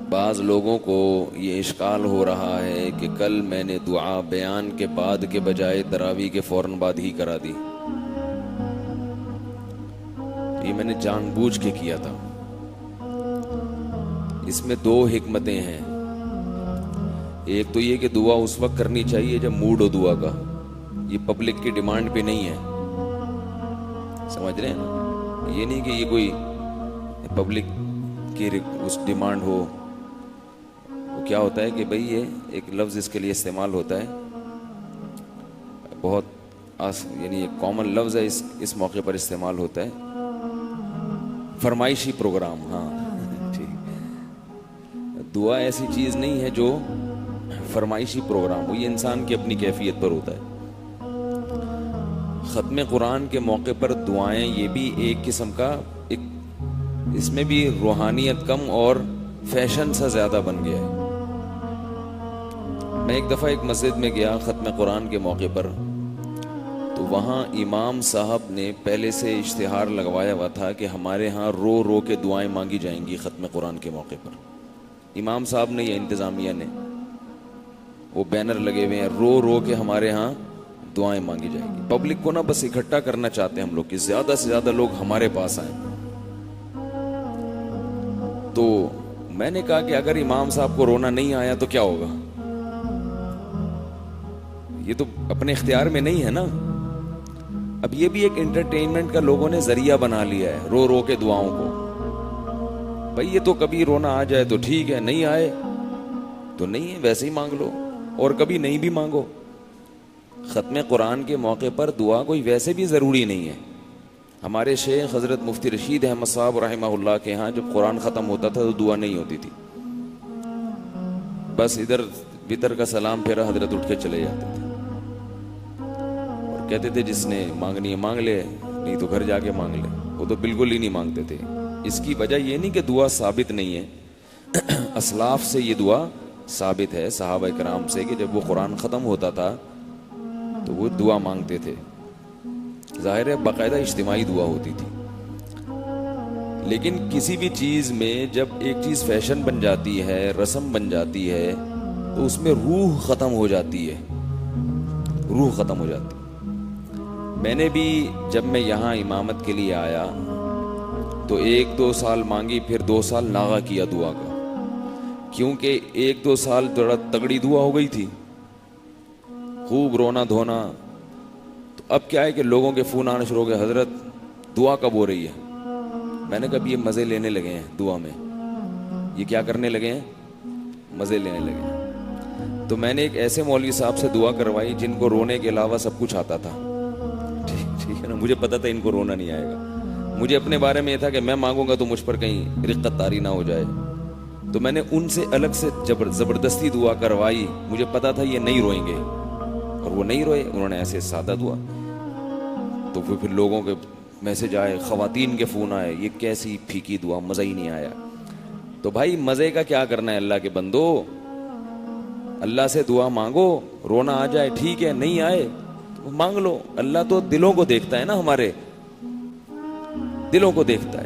بعض لوگوں کو یہ اشکال ہو رہا ہے کہ کل میں نے دعا بیان کے بعد کے بجائے تراویح کے فوراً بعد ہی کرا دی. یہ میں نے جان بوجھ کے کیا تھا. اس میں دو حکمتیں ہیں. ایک تو یہ کہ دعا اس وقت کرنی چاہیے جب موڈ ہو دعا کا. یہ پبلک کی ڈیمانڈ پہ نہیں ہے, سمجھ رہے ہیں نا. یہ نہیں کہ یہ کوئی پبلک کی اس ڈیمانڈ ہو. وہ کیا ہوتا ہے کہ بھئی یہ ایک لفظ اس کے لیے استعمال ہوتا ہے, بہت یعنی ایک کامن لفظ ہے, اس موقع پر استعمال ہوتا ہے, فرمائشی پروگرام. ہاں ٹھیک. دعا ایسی چیز نہیں ہے جو فرمائشی پروگرام ہو, یہ انسان کی اپنی کیفیت پر ہوتا ہے. ختم قرآن کے موقع پر دعائیں یہ بھی ایک قسم کا اس میں بھی روحانیت کم اور فیشن سا زیادہ بن گیا ہے. میں ایک دفعہ ایک مسجد میں گیا ختم قرآن کے موقع پر, تو وہاں امام صاحب نے پہلے سے اشتہار لگوایا ہوا تھا کہ ہمارے ہاں رو رو کے دعائیں مانگی جائیں گی ختم قرآن کے موقع پر. امام صاحب نے, یہ انتظامیہ نے, وہ بینر لگے ہوئے ہیں, رو رو کے ہمارے ہاں دعائیں مانگی جائیں گی. پبلک کو نا بس اکٹھا کرنا چاہتے ہیں ہم لوگ کہ زیادہ سے زیادہ لوگ ہمارے پاس آئیں. تو میں نے کہا کہ اگر امام صاحب کو رونا نہیں آیا تو کیا ہوگا؟ یہ تو اپنے اختیار میں نہیں ہے نا. اب یہ بھی ایک انٹرٹینمنٹ کا لوگوں نے ذریعہ بنا لیا ہے, رو رو کے دعاؤں کو. بھئی یہ تو کبھی رونا آ جائے تو ٹھیک ہے, نہیں آئے تو نہیں ہے, ویسے ہی مانگ لو, اور کبھی نہیں بھی مانگو. ختم قرآن کے موقع پر دعا کوئی ویسے بھی ضروری نہیں ہے. ہمارے شیخ حضرت مفتی رشید احمد صاحب رحمہ اللہ کے ہاں جب قرآن ختم ہوتا تھا تو دعا نہیں ہوتی تھی. بس ادھر وطر کا سلام پھیرا, حضرت اٹھ کے چلے جاتے تھے اور کہتے تھے جس نے مانگنی ہے مانگ لے, نہیں تو گھر جا کے مانگ لے. وہ تو بالکل ہی نہیں مانگتے تھے. اس کی وجہ یہ نہیں کہ دعا ثابت نہیں ہے, اسلاف سے یہ دعا ثابت ہے, صحابہ کرام سے, کہ جب وہ قرآن ختم ہوتا تھا تو وہ دعا مانگتے تھے. ظاہر ہے باقاعدہ اجتماعی دعا ہوتی تھی. لیکن کسی بھی چیز میں جب ایک چیز فیشن بن جاتی ہے, رسم بن جاتی ہے, تو اس میں روح ختم ہو جاتی ہے, روح ختم ہو جاتی. میں نے بھی جب میں یہاں امامت کے لیے آیا تو 1-2 سال مانگی, پھر 2 سال ناغہ کیا دعا کا, کیونکہ 1-2 سال تھوڑا تگڑی دعا ہو گئی تھی, خوب رونا دھونا. تو اب کیا ہے کہ لوگوں کے فون آنے شروع ہو گئے, حضرت دعا کب ہو رہی ہے؟ میں نے کہا یہ مزے لینے لگے ہیں دعا میں. یہ کیا کرنے لگے ہیں؟ مزے لینے لگے ہیں. تو میں نے ایک ایسے مولوی صاحب سے دعا کروائی جن کو رونے کے علاوہ سب کچھ آتا تھا. ٹھیک ہے نا, مجھے پتا تھا ان کو رونا نہیں آئے گا. مجھے اپنے بارے میں یہ تھا کہ میں مانگوں گا تو مجھ پر کہیں رقت طاری نہ ہو جائے. تو میں نے ان سے الگ سے زبردستی دعا کروائی. مجھے پتا تھا یہ نہیں روئیں گے, اور وہ نہیں روئے. انہوں نے ایسے سادہ دعا. تو پھر لوگوں کے میسج آئے, خواتین کے فون آئے, یہ کیسی پھیکی دعا, مزہ ہی نہیں آیا. تو بھائی مزے کا کیا کرنا ہے اللہ کے بندو, اللہ سے دعا مانگو. رونا آ جائے ٹھیک ہے, نہیں آئے تو مانگ لو. اللہ تو دلوں کو دیکھتا ہے نا, ہمارے دلوں کو دیکھتا ہے.